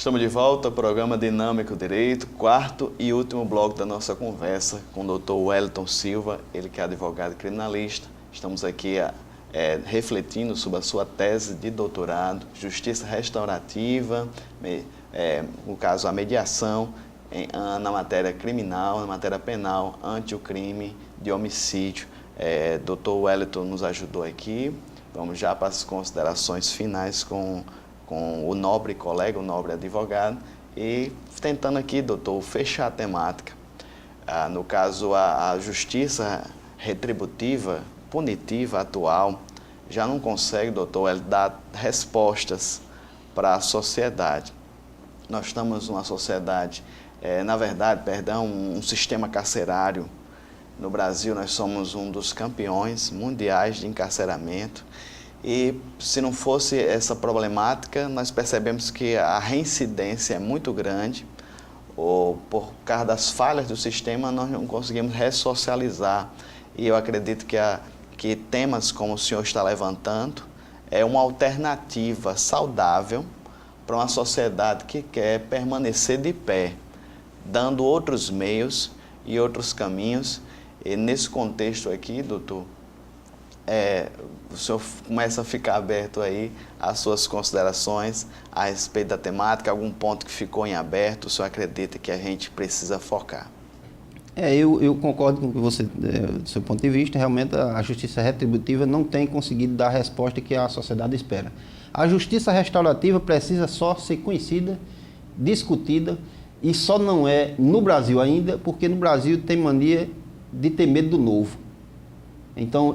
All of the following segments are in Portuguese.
Estamos de volta ao programa Dinâmico Direito, quarto e último bloco da nossa conversa com o Dr. Wellington Silva, ele que é advogado criminalista. Estamos aqui refletindo sobre a sua tese de doutorado, Justiça Restaurativa, no caso a mediação na matéria criminal, na matéria penal, ante o crime de homicídio. Dr. Wellington nos ajudou aqui. Vamos já para as considerações finais com o nobre colega, o nobre advogado, e tentando aqui, doutor, fechar a temática. No caso, a justiça retributiva, punitiva atual, já não consegue, doutor, dar respostas para a sociedade. Nós estamos numa sociedade, um sistema carcerário. No Brasil, nós somos um dos campeões mundiais de encarceramento. E se não fosse essa problemática, nós percebemos que a reincidência é muito grande, ou por causa das falhas do sistema, nós não conseguimos ressocializar. E eu acredito que temas como o senhor está levantando é uma alternativa saudável para uma sociedade que quer permanecer de pé, dando outros meios e outros caminhos. E nesse contexto aqui, doutor, o senhor começa a ficar aberto aí às suas considerações a respeito da temática, algum ponto que ficou em aberto, o senhor acredita que a gente precisa focar? Eu concordo com você, do seu ponto de vista. Realmente a justiça retributiva não tem conseguido dar a resposta que a sociedade espera. A justiça restaurativa precisa só ser conhecida, discutida, e só não é no Brasil ainda, porque no Brasil tem mania de ter medo do novo. Então,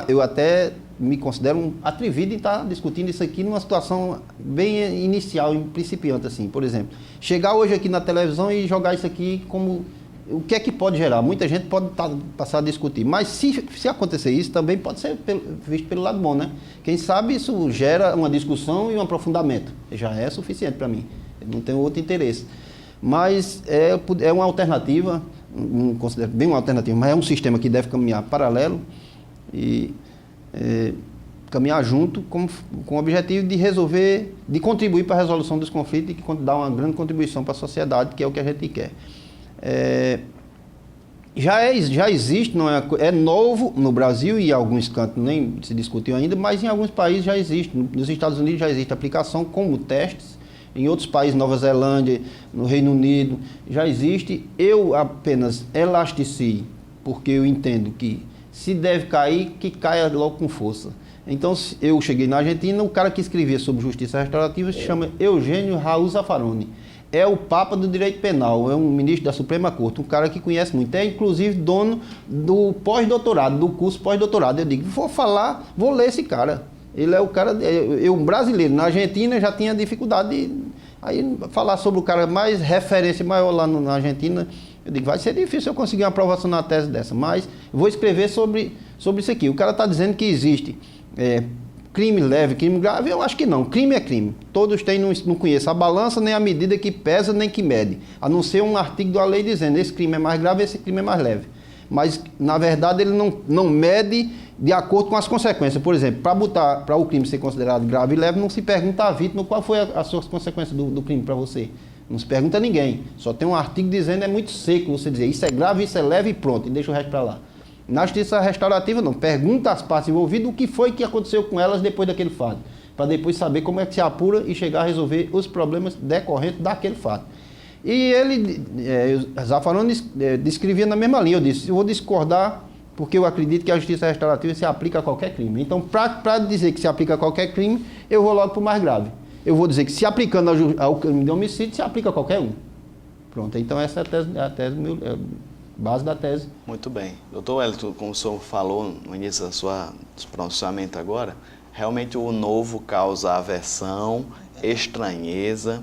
eu até me considero um atrevido em estar discutindo isso aqui numa situação bem inicial, principiante, assim. Por exemplo, chegar hoje aqui na televisão e jogar isso aqui como... O que é que pode gerar? Muita gente pode passar a discutir, mas se acontecer isso, também pode ser visto pelo lado bom, né? Quem sabe isso gera uma discussão e um aprofundamento. Já é suficiente para mim, eu não tenho outro interesse. Mas é uma alternativa, não considero bem uma alternativa, mas é um sistema que deve caminhar paralelo e caminhar junto com o objetivo de resolver, de contribuir para a resolução dos conflitos e que dar uma grande contribuição para a sociedade, que é o que a gente quer. Já existe, não é novo no Brasil e em alguns cantos nem se discutiu ainda, mas em alguns países já existe. Nos Estados Unidos já existe aplicação como testes, em outros países, Nova Zelândia, no Reino Unido, já existe. Eu apenas elasticio, porque eu entendo que se deve cair, que caia logo com força. Então, eu cheguei na Argentina, o cara que escrevia sobre justiça restaurativa se chama Eugênio Raul Zaffaroni. É o papa do direito penal, é um ministro da Suprema Corte, um cara que conhece muito, é inclusive dono do pós-doutorado, do curso pós-doutorado. Eu digo, vou ler esse cara. Ele é o cara, um brasileiro, na Argentina já tinha dificuldade de falar sobre o cara mais referência maior lá na Argentina. Eu digo, vai ser difícil eu conseguir uma aprovação na tese dessa, mas vou escrever sobre isso aqui. O cara está dizendo que existe crime leve, crime grave. Eu acho que não, crime é crime. Todos têm, não conheço a balança, nem a medida que pesa, nem que mede. A não ser um artigo da lei dizendo, esse crime é mais grave, esse crime é mais leve. Mas, na verdade, ele não mede de acordo com as consequências. Por exemplo, para o crime ser considerado grave e leve, não se pergunta à vítima qual foi as suas consequências do crime para você. Não se pergunta a ninguém. Só tem um artigo dizendo, é muito seco você dizer, isso é grave, isso é leve e pronto, e deixa o resto para lá. Na justiça restaurativa, não. Pergunta às partes envolvidas o que foi que aconteceu com elas depois daquele fato. Para depois saber como é que se apura e chegar a resolver os problemas decorrentes daquele fato. E ele, Zaffaroni, descrevia na mesma linha. Eu disse, eu vou discordar porque eu acredito que a justiça restaurativa se aplica a qualquer crime. Então, para dizer que se aplica a qualquer crime, eu vou logo para o mais grave. Eu vou dizer que se aplicando ao crime de homicídio, se aplica a qualquer um. Pronto, então essa é a tese base da tese. Muito bem. Doutor Wellington, como o senhor falou no início do seu pronunciamento agora, realmente o novo causa aversão, estranheza.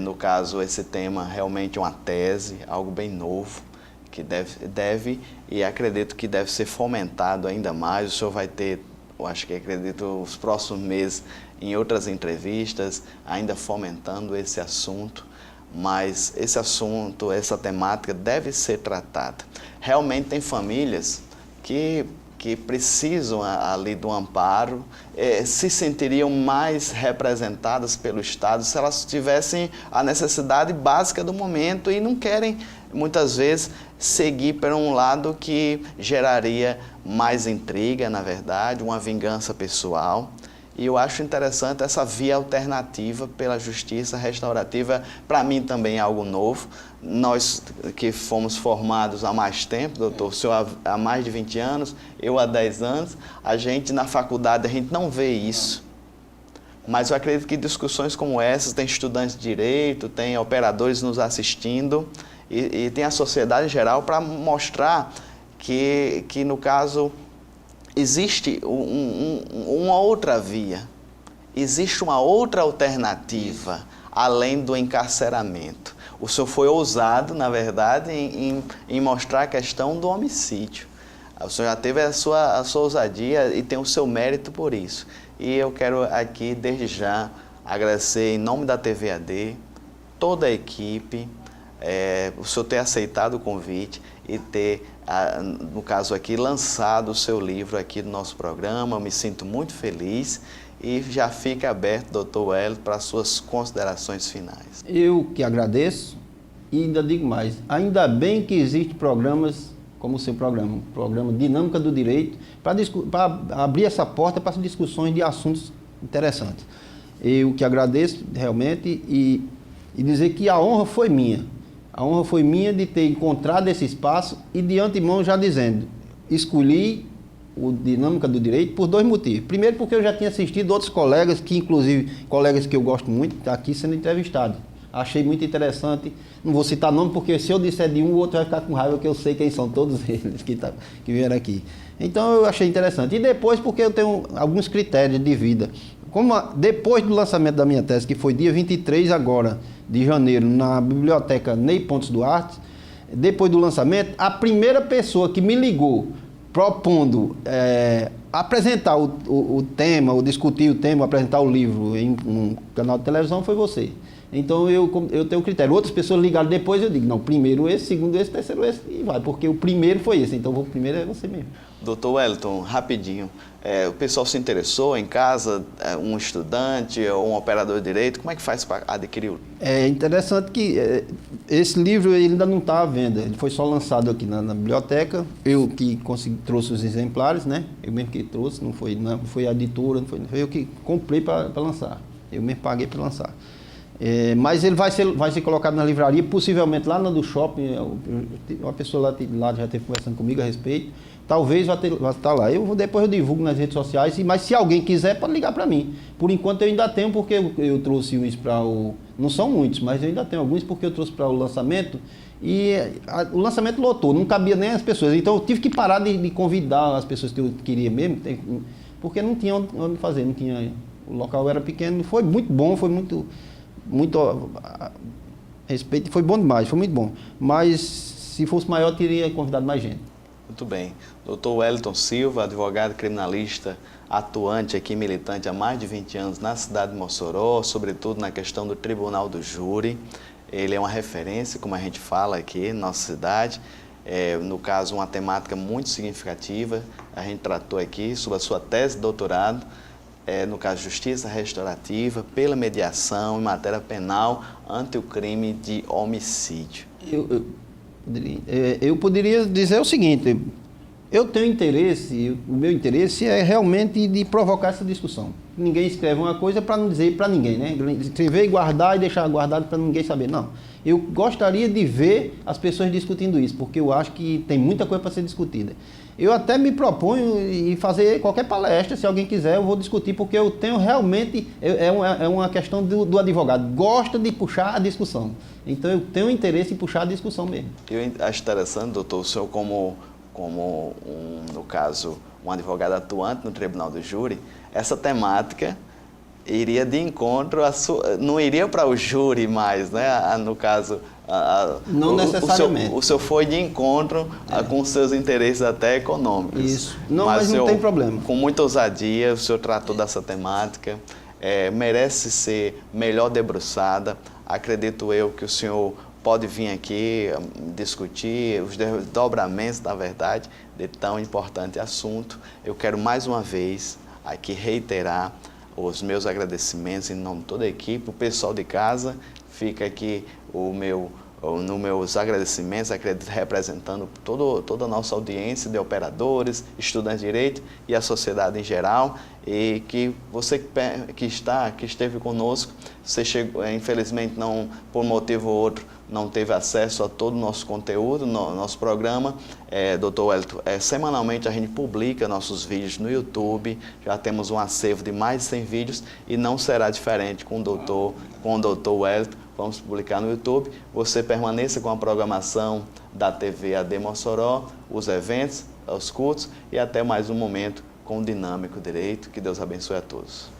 No caso, esse tema realmente é uma tese, algo bem novo, que deve e acredito que deve ser fomentado ainda mais. O senhor vai ter, acredito, os próximos meses em outras entrevistas, ainda fomentando esse assunto. Mas esse assunto, essa temática deve ser tratada. Realmente tem famílias que que precisam ali do amparo se sentiriam mais representadas pelo Estado se elas tivessem a necessidade básica do momento e não querem, muitas vezes, seguir por um lado que geraria mais intriga, na verdade, uma vingança pessoal. E eu acho interessante essa via alternativa pela justiça restaurativa. Para mim também é algo novo. Nós que fomos formados há mais tempo, doutor, o senhor há mais de 20 anos, eu há 10 anos, a gente na faculdade, a gente não vê isso. Mas eu acredito que discussões como essas, tem estudantes de direito, tem operadores nos assistindo e tem a sociedade em geral para mostrar que no caso existe uma outra via, existe uma outra alternativa além do encarceramento. O senhor foi ousado, na verdade, em mostrar a questão do homicídio. O senhor já teve a sua ousadia e tem o seu mérito por isso. E eu quero aqui, desde já, agradecer em nome da TVAD, toda a equipe, o senhor ter aceitado o convite e ter, no caso aqui, lançado o seu livro aqui no nosso programa. Eu me sinto muito feliz e já fica aberto, doutor Wellington, para as suas considerações finais. Eu que agradeço e ainda digo mais, ainda bem que existem programas como o seu programa, o programa Dinâmica do Direito, para abrir essa porta para discussões de assuntos interessantes. Eu que agradeço realmente e dizer que a honra foi minha. A honra foi minha de ter encontrado esse espaço e de antemão já dizendo, escolhi o Dinâmica do Direito por 2 motivos. Primeiro, porque eu já tinha assistido outros colegas, que inclusive colegas que eu gosto muito, estão aqui sendo entrevistados. Achei muito interessante, não vou citar nome, porque se eu disser de um, o outro vai ficar com raiva, que eu sei quem são todos eles que vieram aqui. Então eu achei interessante. E depois, porque eu tenho alguns critérios de vida. Depois do lançamento da minha tese, que foi dia 23 agora, de janeiro, na biblioteca Ney Pontes Duarte, depois do lançamento, a primeira pessoa que me ligou propondo apresentar o tema, ou discutir o tema, apresentar o livro em um canal de televisão foi você. Então eu tenho critério. Outras pessoas ligaram depois, eu digo, não, primeiro esse, segundo esse, terceiro esse, e vai, porque o primeiro foi esse, então o primeiro é você mesmo. Doutor Wellington, rapidinho, o pessoal se interessou em casa, um estudante ou um operador de direito, como é que faz para adquirir? É interessante que esse livro ele ainda não está à venda, ele foi só lançado aqui na biblioteca, eu que trouxe os exemplares, né? Eu mesmo que trouxe, não foi a editora, foi eu que comprei para lançar, eu mesmo paguei para lançar. Mas ele vai ser colocado na livraria, possivelmente lá no do shopping, uma pessoa lá já esteve conversando comigo a respeito, talvez vai estar lá. Depois eu divulgo nas redes sociais, mas se alguém quiser, pode ligar para mim. Por enquanto eu ainda tenho, porque eu trouxe uns para o... Não são muitos, mas eu ainda tenho alguns, porque eu trouxe para o lançamento, e o lançamento lotou, não cabia nem as pessoas. Então eu tive que parar de convidar as pessoas que eu queria mesmo, porque não tinha onde fazer, não tinha... O local era pequeno, foi muito bom, foi muito respeito, foi bom demais, foi muito bom. Mas se fosse maior, teria convidado mais gente. Muito bem. Doutor Wellington Silva, advogado criminalista, atuante aqui, militante há mais de 20 anos na cidade de Mossoró, sobretudo na questão do Tribunal do Júri. Ele é uma referência, como a gente fala aqui na nossa cidade. No caso, uma temática muito significativa. A gente tratou aqui sobre a sua tese de doutorado, no caso, justiça restaurativa, pela mediação em matéria penal ante o crime de homicídio. Eu poderia dizer o seguinte, eu tenho interesse, o meu interesse é realmente de provocar essa discussão. Ninguém escreve uma coisa para não dizer para ninguém, né? Escrever e guardar e deixar guardado para ninguém saber, não. Eu gostaria de ver as pessoas discutindo isso, porque eu acho que tem muita coisa para ser discutida. Eu até me proponho em fazer qualquer palestra, se alguém quiser, eu vou discutir, porque eu tenho realmente, é uma questão do advogado, gosta de puxar a discussão. Então eu tenho interesse em puxar a discussão mesmo. Eu acho interessante, doutor, o senhor no caso, um advogado atuante no Tribunal do Júri, essa temática iria de encontro, não iria para o júri mais, né? No caso... Não necessariamente. O senhor foi de encontro com seus interesses até econômicos. Isso. Não, mas não tem problema. Com muita ousadia, o senhor tratou dessa temática, merece ser melhor debruçada. Acredito eu que o senhor pode vir aqui discutir os desdobramentos, na verdade, de tão importante assunto. Eu quero mais uma vez aqui reiterar os meus agradecimentos em nome de toda a equipe, o pessoal de casa. Fica aqui nos meus agradecimentos, representando toda a nossa audiência de operadores, estudantes de direito e a sociedade em geral, e que você que esteve conosco, você chegou, infelizmente não, por motivo ou outro, não teve acesso a todo o nosso conteúdo, nosso programa, Dr. Wellington, semanalmente a gente publica nossos vídeos no YouTube, já temos um acervo de mais de 100 vídeos e não será diferente com o Dr. Wellington. Vamos publicar no YouTube. Você permaneça com a programação da TV AD Mossoró, os eventos, os cultos e até mais um momento com o Dinâmico Direito. Que Deus abençoe a todos.